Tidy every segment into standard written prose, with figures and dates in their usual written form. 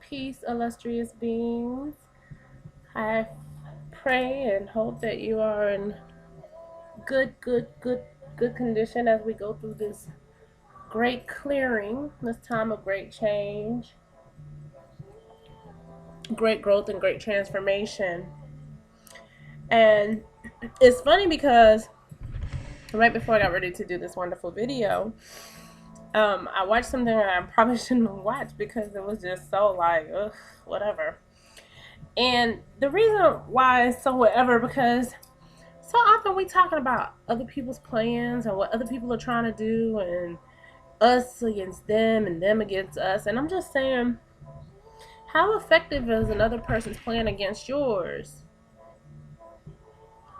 Peace, illustrious beings. I pray and hope that you are in good condition as we go through this great clearing, this time of great change, great growth, and great transformation. And it's funny because right before I got ready to do this wonderful video, I watched something that I probably shouldn't have watched because it was just so like, ugh, whatever. And the reason why it's so whatever because so often we talking about other people's plans and what other people are trying to do and us against them and them against us. And I'm just saying, how effective is another person's plan against yours?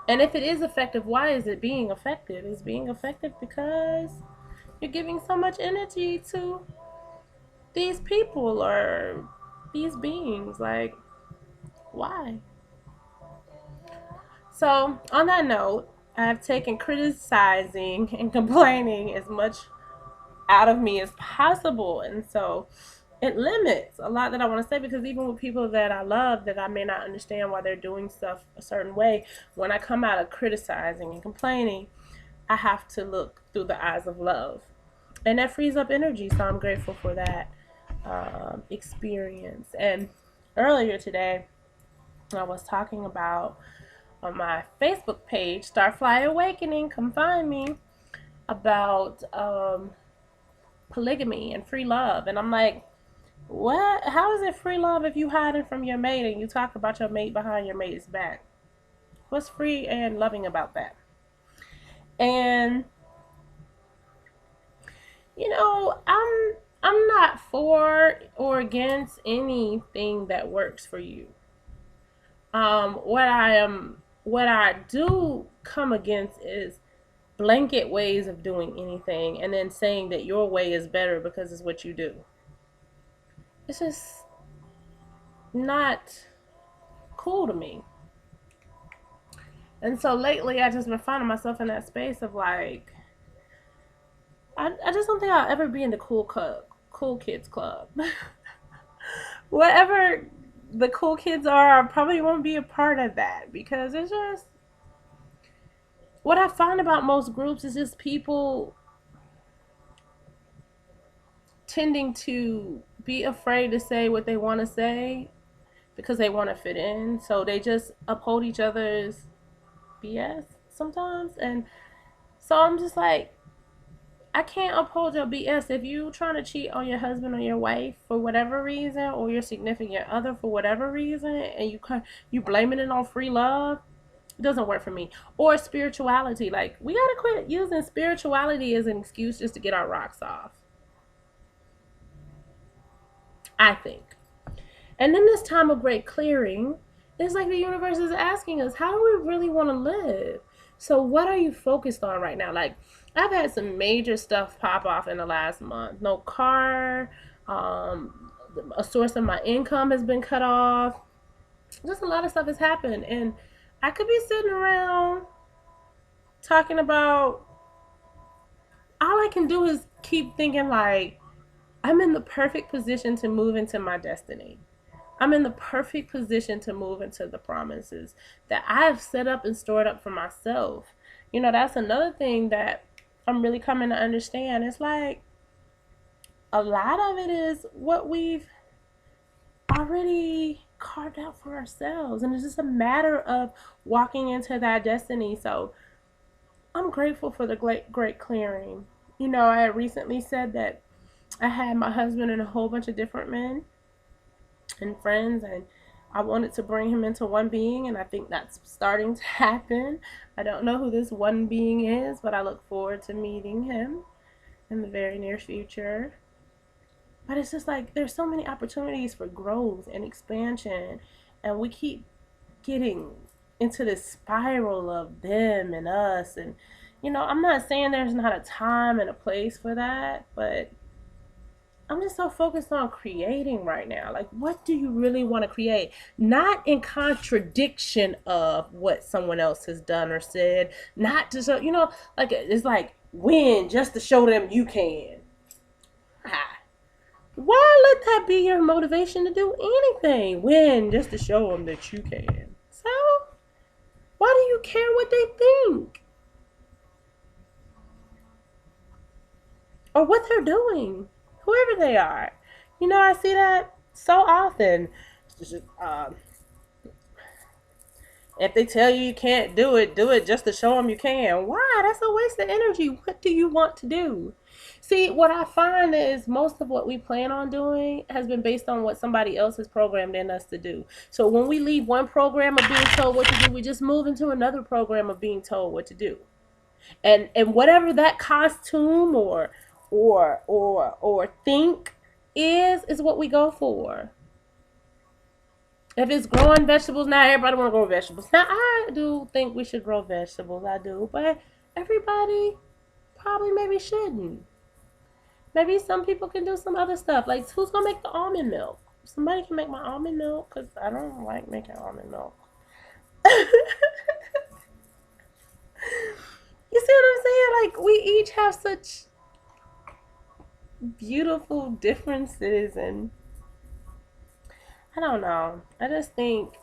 And if it is effective, why is it being effective? It's being effective because you're giving so much energy to these people or these beings. Like, why? So, on that note, I've taken criticizing and complaining as much out of me as possible. And so it limits a lot that I want to say because even with people that I love that I may not understand why they're doing stuff a certain way, when I come out of criticizing and complaining, I have to look through the eyes of love. And that frees up energy. So I'm grateful for that experience. And earlier today, I was talking about on my Facebook page, Starfly Awakening, come find me, about polygamy and free love. And I'm like, what? How is it free love if you hiding from your mate and you talk about your mate behind your mate's back? What's free and loving about that? And I'm not for or against anything that works for you. What I do come against is blanket ways of doing anything and then saying that your way is better because it's what you do. It's just not cool to me. And so lately I just been finding myself in that space of like I just don't think I'll ever be in the cool kids club. Whatever the cool kids are, I probably won't be a part of that because it's just what I find about most groups is just people tending to be afraid to say what they want to say because they want to fit in. So they just uphold each other's BS sometimes. And so I'm just like, I can't uphold your BS. If you trying to cheat on your husband or your wife for whatever reason, or your significant other for whatever reason, and you blaming it on free love, it doesn't work for me. Or spirituality. Like, we gotta quit using spirituality as an excuse just to get our rocks off, I think. And in this time of great clearing, it's like the universe is asking us, how do we really want to live? So what are you focused on right now? Like, I've had some major stuff pop off in the last month. No car, a source of my income has been cut off. Just a lot of stuff has happened. And I could be sitting around talking about, all I can do is keep thinking like, I'm in the perfect position to move into my destiny. I'm in the perfect position to move into the promises that I've set up and stored up for myself. That's another thing that I'm really coming to understand. It's like a lot of it is what we've already carved out for ourselves. And it's just a matter of walking into that destiny. So I'm grateful for the great clearing. I had recently said that I had my husband and a whole bunch of different men and friends, and I wanted to bring him into one being, and I think that's starting to happen. I don't know who this one being is, but I look forward to meeting him in the very near future. But it's just like there's so many opportunities for growth and expansion, and we keep getting into this spiral of them and us. And I'm not saying there's not a time and a place for that, but I'm just so focused on creating right now. Like, what do you really want to create? Not in contradiction of what someone else has done or said. Not to show, like, it's like win just to show them you can. Ah, what? that be your motivation to do anything? When? Just to show them that you can. So, why do you care what they think? Or what they're doing? Whoever they are. You know, I see that so often. If they tell you you can't do it just to show them you can. Why? That's a waste of energy. What do you want to do? See, what I find is most of what we plan on doing has been based on what somebody else has programmed in us to do. So when we leave one program of being told what to do, we just move into another program of being told what to do. And whatever that costume or think is what we go for. If it's growing vegetables, not everybody want to grow vegetables. Now, I do think we should grow vegetables. I do. But everybody probably maybe shouldn't. Maybe some people can do some other stuff. Like, who's going to make the almond milk? Somebody can make my almond milk because I don't like making almond milk. You see what I'm saying? Like, we each have such beautiful differences, and I don't know. I just think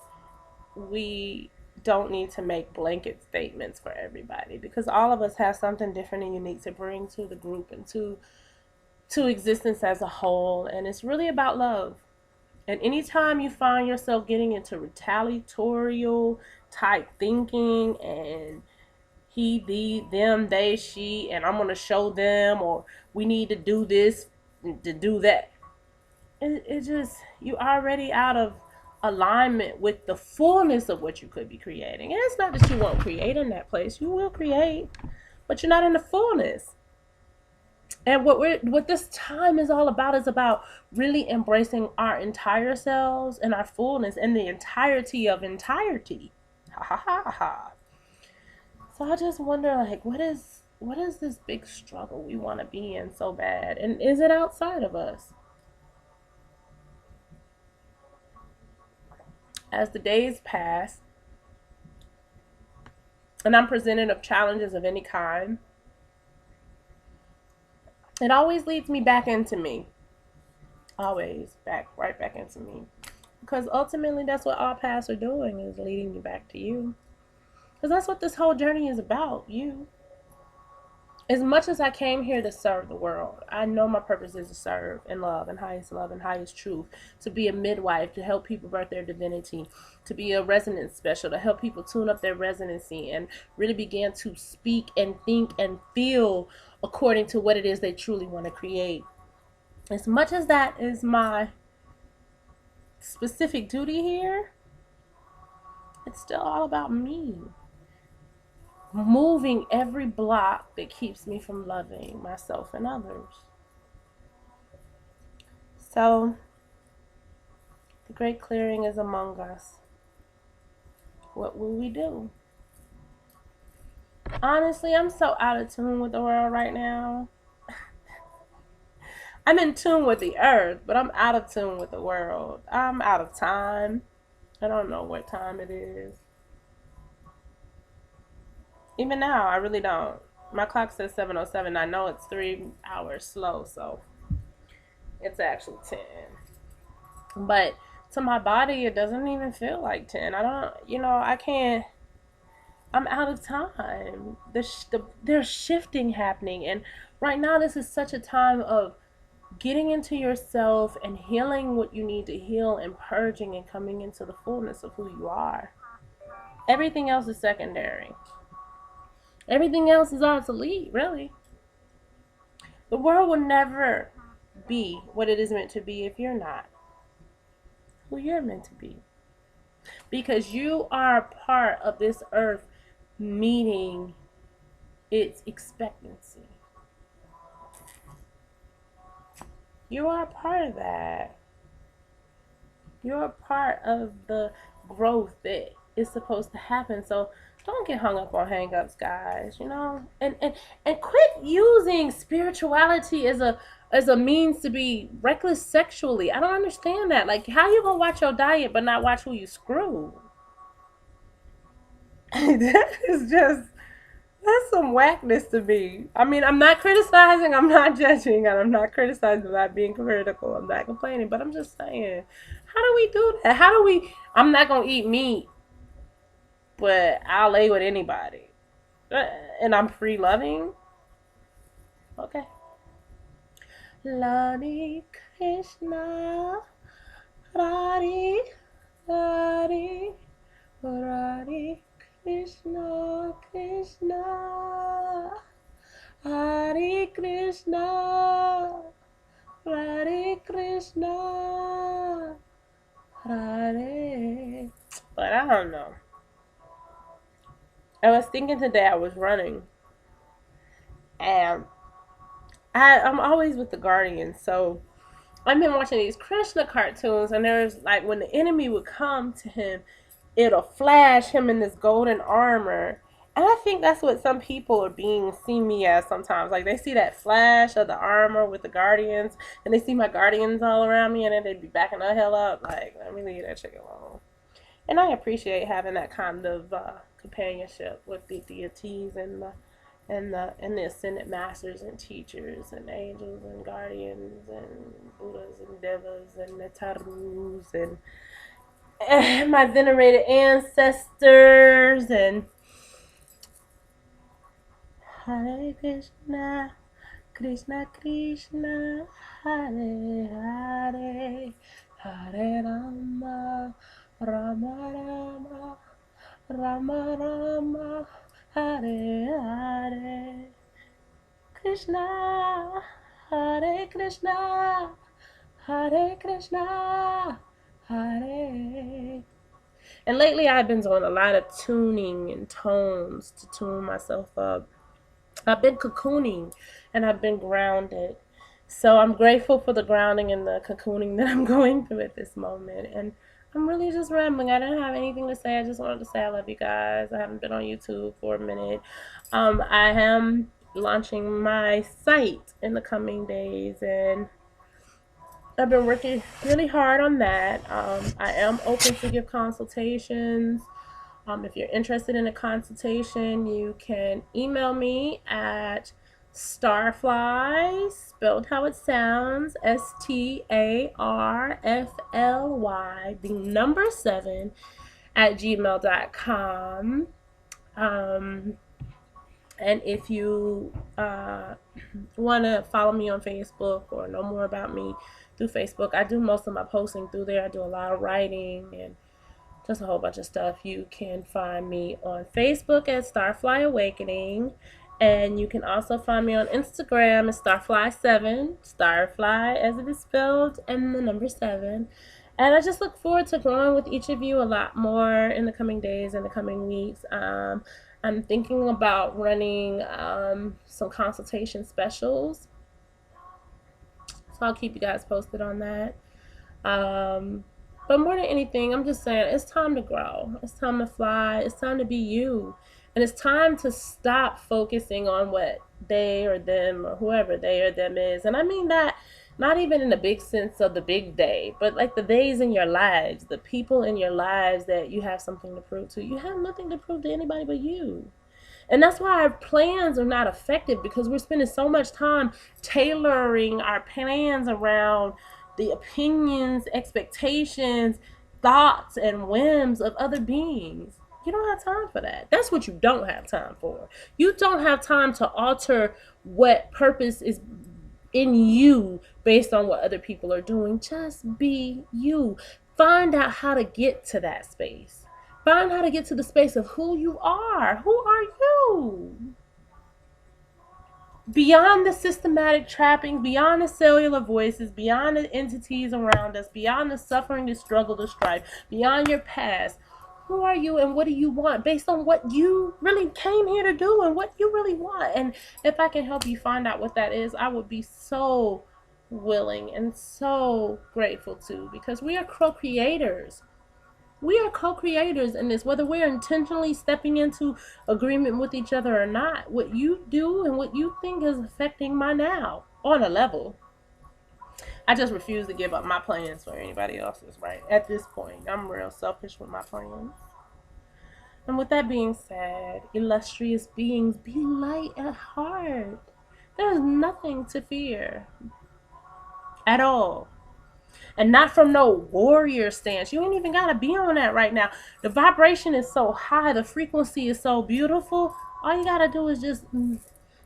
we don't need to make blanket statements for everybody because all of us have something different and unique to bring to the group and to existence as a whole, and it's really about love. And anytime you find yourself getting into retaliatorial type thinking and he, thee, them, they, she, and I'm going to show them, or we need to do this to do that. It just, you already out of alignment with the fullness of what you could be creating. And it's not that you won't create in that place. You will create, but you're not in the fullness. And what this time is all about is about really embracing our entire selves and our fullness and the entirety of entirety. Ha ha ha ha. So I just wonder, like, what is this big struggle we want to be in so bad? And is it outside of us? As the days pass, and I'm presented of challenges of any kind, it always leads me back into me. Always right back into me. Because ultimately that's what all paths are doing, is leading you back to you. Because that's what this whole journey is about, you. As much as I came here to serve the world, I know my purpose is to serve in love and highest truth, to be a midwife, to help people birth their divinity, to be a resonance special, to help people tune up their resonancy and really begin to speak and think and feel according to what it is they truly want to create. As much as that is my specific duty here, it's still all about me. Moving every block that keeps me from loving myself and others. So, the great clearing is among us. What will we do? Honestly, I'm so out of tune with the world right now. I'm in tune with the earth, but I'm out of tune with the world. I'm out of time. I don't know what time it is. Even now, I really don't. My clock says 7:07. I know it's 3 hours slow, so it's actually 10. But to my body, it doesn't even feel like 10. I don't, I can't. I'm out of time. There's shifting happening. And right now, this is such a time of getting into yourself and healing what you need to heal and purging and coming into the fullness of who you are. Everything else is secondary. Everything else is obsolete, really. The world will never be what it is meant to be if you're not who you're meant to be. Because you are a part of this earth meeting its expectancy. You are a part of that. You're a part of the growth that is supposed to happen. So don't get hung up on hang-ups, guys, and quit using spirituality as a means to be reckless sexually. I don't understand that. Like, how you gonna watch your diet but not watch who you screw? That is just That's some whackness to me. I mean, I'm not criticizing, I'm not judging, and I'm not criticizing, I'm not being critical, I'm not complaining, but I'm just saying, how do we do that? How do we? I'm not gonna eat meat, but I'll lay with anybody, and I'm free loving. Okay. Lani Krishna, Radhi, Radhi, Radhi, Krishna, Krishna, Hare Krishna, Hare Krishna, Hare. But I don't know. I was thinking today I was running, and I'm always with the Guardians, so I've been watching these Krishna cartoons, and there's like when the enemy would come to him, it'll flash him in this golden armor. And I think that's what some people are being see me as sometimes. Like they see that flash of the armor with the guardians, and they see my guardians all around me, and then they'd be backing the hell up. Like, let me leave that chick alone. And I appreciate having that kind of companionship with the deities and the ascended masters and teachers and angels and guardians and Buddhas and devas and Netarus and my venerated ancestors and Hare Krishna, Krishna Krishna, Hare Hare, Hare Rama, Rama Rama, Rama Rama, Hare Hare, Krishna, Hare Krishna, Hare Krishna, Hare. And lately I've been doing a lot of tuning and tones to tune myself up. I've been cocooning and I've been grounded. So I'm grateful for the grounding and the cocooning that I'm going through at this moment. And I'm really just rambling. I didn't have anything to say. I just wanted to say I love you guys. I haven't been on YouTube for a minute. I am launching my site in the coming days, and I've been working really hard on that. I am open to give consultations. If you're interested in a consultation, you can email me at starfly, spelled how it sounds, STARFLY, the number 7, at gmail.com. Um, and if you want to follow me on Facebook or know more about me through Facebook, I do most of my posting through there. I do a lot of writing and just a whole bunch of stuff. You can find me on Facebook at Starfly Awakening, and you can also find me on Instagram at Starfly7, Starfly as it is spelled, and the number 7. And I just look forward to growing with each of you a lot more in the coming days and the coming weeks. I'm thinking about running some consultation specials, so I'll keep you guys posted on that. Um, but more than anything, I'm just saying it's time to grow. It's time to fly. It's time to be you. And it's time to stop focusing on what they or them or whoever they or them is. And I mean that not even in the big sense of the big day, but like the days in your lives, the people in your lives that you have something to prove to. You have nothing to prove to anybody but you. And that's why our plans are not effective, because we're spending so much time tailoring our plans around the opinions, expectations, thoughts, and whims of other beings. You don't have time for that. That's what you don't have time for. You don't have time to alter what purpose is in you based on what other people are doing. Just be you. Find out how to get to that space. Find how to get to the space of who you are. Who are you? Beyond the systematic trappings, beyond the cellular voices, beyond the entities around us, beyond the suffering, the struggle, the strife, beyond your past. Who are you and what do you want based on what you really came here to do and what you really want? And if I can help you find out what that is, I would be so willing and so grateful to, because we are co-creators. We are co-creators in this, whether we're intentionally stepping into agreement with each other or not. What you do and what you think is affecting my now on a level. I just refuse to give up my plans for anybody else's, right? At this point, I'm real selfish with my plans. And with that being said, illustrious beings, be light at heart. There is nothing to fear at all. And not from no warrior stance. You ain't even got to be on that right now. The vibration is so high. The frequency is so beautiful. All you got to do is just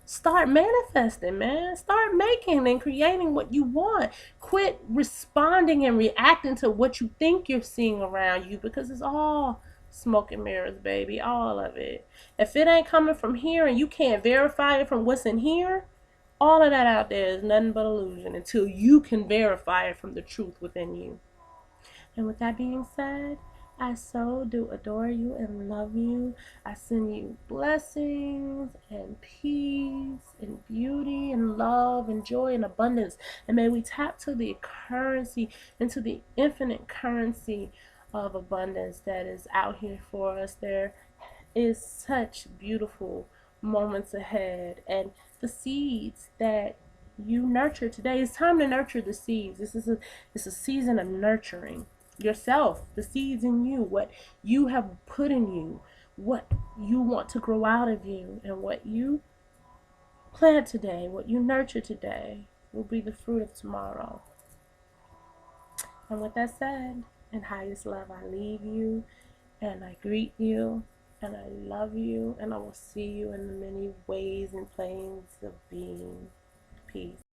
start manifesting, man. Start making and creating what you want. Quit responding and reacting to what you think you're seeing around you, because it's all smoke and mirrors, baby. All of it. If it ain't coming from here and you can't verify it from what's in here, all of that out there is nothing but illusion until you can verify it from the truth within you. And with that being said, I so do adore you and love you. I send you blessings and peace and beauty and love and joy and abundance. And may we tap to the currency, into the infinite currency of abundance that is out here for us. There is such beautiful moments ahead, and the seeds that you nurture today, it's time to nurture the seeds. It's a season of nurturing yourself, the seeds in you, what you have put in you, what you want to grow out of you, and what you plant today, what you nurture today will be the fruit of tomorrow. And with that said, in highest love, I leave you and I greet you and I love you, and I will see you in the many ways and planes of being. Peace.